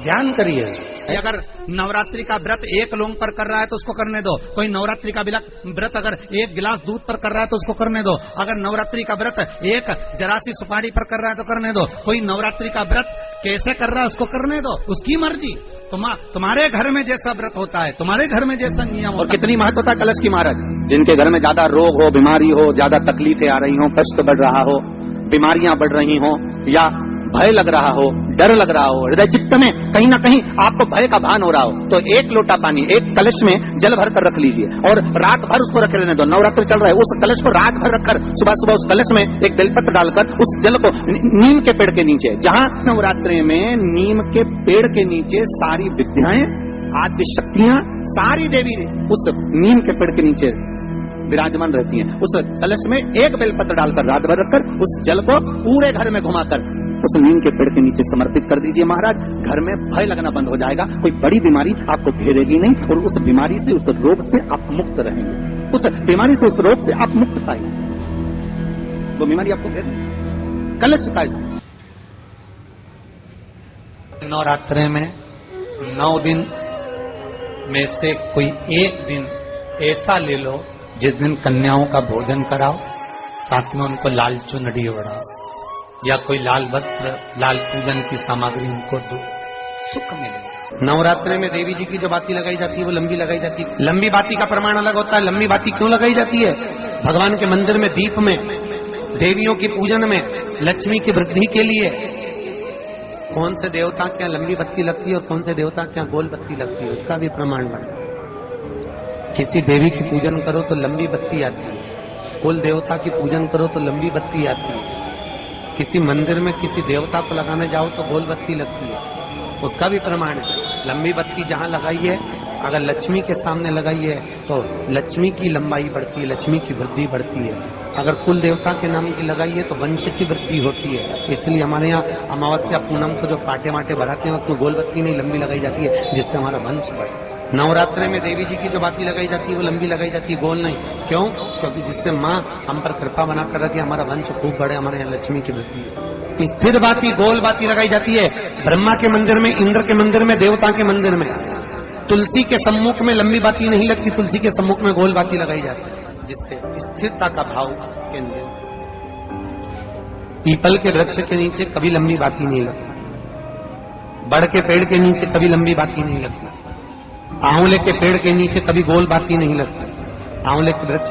ध्यान करिए। अगर नवरात्रि का व्रत एक लौंग पर कर रहा है तो उसको करने दो। कोई नवरात्रि का व्रत अगर एक गिलास दूध पर कर रहा है तो उसको करने दो। अगर नवरात्रि का व्रत एक जरासी सुपारी पर कर रहा है तो करने दो। कोई नवरात्रि का व्रत कैसे कर रहा है उसको करने दो, उसकी मर्जी। तुम्हारे घर में जैसा व्रत होता है, तुम्हारे घर में जैसा नियम होता है। और कितनी महत्वता कलश की महाराज। जिनके घर में ज्यादा रोग हो, बीमारी हो, ज्यादा तकलीफें आ रही हो, कष्ट बढ़ रहा हो, बीमारियां बढ़ रही हो, या भय लग रहा हो, डर लग रहा हो, हृदय चित्त में कहीं ना कहीं आपको भय का भान हो रहा हो, तो एक लोटा पानी एक कलश में जल भर कर रख लीजिए और रात भर उसको रख रहने दो। नवरात्र चल रहा है, उस कलश को रात भर रखकर सुबह सुबह उस कलश में एक बेलपत्र डालकर उस जल को नीम के पेड़ के नीचे, जहां नवरात्रि में नीम के पेड़ के नीचे सारी विद्याएं, आदि शक्तियां, सारी देवी उस नीम के पेड़ के नीचे विराजमान रहती हैं। उस कलश में एक बेलपत्र डालकर रात भर रखकर उस जल को पूरे घर में घुमाकर उस नीम के पेड़ के नीचे समर्पित कर दीजिए महाराज। घर में भय लगना बंद हो जाएगा, कोई बड़ी बीमारी आपको घेरेगी नहीं और उस बीमारी से, उस रोग से आप मुक्त रहेंगे। उस बीमारी से, उस रोग से आप मुक्त पाएंगे, वो बीमारी आपको घेरेगी। कलश का नवरात्रि में 9 दिन में से कोई एक दिन ऐसा ले लो जिस दिन कन्याओं का भोजन कराओ, साथ में उनको लाल चुनरी ओढ़ाओ या कोई लाल वस्त्र, लाल पूजन की सामग्री उनको दो, सुख मिलेगा। नवरात्रि में देवी जी की जो बाती लगाई जाती है वो लंबी लगाई जाती है। लंबी बाती का प्रमाण अलग होता है। लंबी बाती क्यों लगाई जाती है? भगवान के मंदिर में दीप में, देवियों की पूजन में, लक्ष्मी की वृद्धि के लिए। कौन से देवता के यहाँ लंबी बत्ती लगती है और कौन से देवता के यहाँ गोल बत्ती लगती है, उसका भी प्रमाण बनता है। किसी देवी की पूजन करो तो लंबी बत्ती आती है, कुल देवता की पूजन करो तो लंबी बत्ती आती है। किसी मंदिर में किसी देवता को लगाने जाओ तो गोल बत्ती लगती है, उसका भी प्रमाण है। लंबी बत्ती जहां लगाई है, अगर लक्ष्मी के सामने लगाई है तो लक्ष्मी की लंबाई बढ़ती है, लक्ष्मी की वृद्धि बढ़ती है। अगर कुल देवता के नाम की लगाई है तो वंश की वृद्धि होती है। इसलिए हमारे यहाँ अमावस्या पूनम को जो पाटे माटे बढ़ाते हैं उसमें गोल बत्ती नहीं लंबी लगाई जाती है, जिससे हमारा वंश बढ़े। नवरात्रि में देवी जी की जो बाती लगाई जाती है वो लंबी लगाई जाती है, गोल नहीं। क्यों? क्योंकि जिससे माँ हम पर कृपा बना कर रखी है, हमारा वंश खूब बढ़े, हमारे यहाँ लक्ष्मी की वृद्धि है। स्थिर बाती, गोल बाती लगाई जाती है ब्रह्मा के मंदिर में, इंद्र के मंदिर में, देवता के मंदिर में। तुलसी के सम्मुख में लंबी बाती नहीं लगती, तुलसी के सम्मुख में गोल बाती लगाई जाती है, जिससे स्थिरता का भाव केंद्रित। पीपल के वृक्ष के नीचे कभी लंबी बाती नहीं लगती, बड़ के पेड़ के नीचे कभी लंबी बाती नहीं लगती, आंवले के पेड़ के नीचे कभी गोल बाती नहीं लगती। आंवले के वृक्ष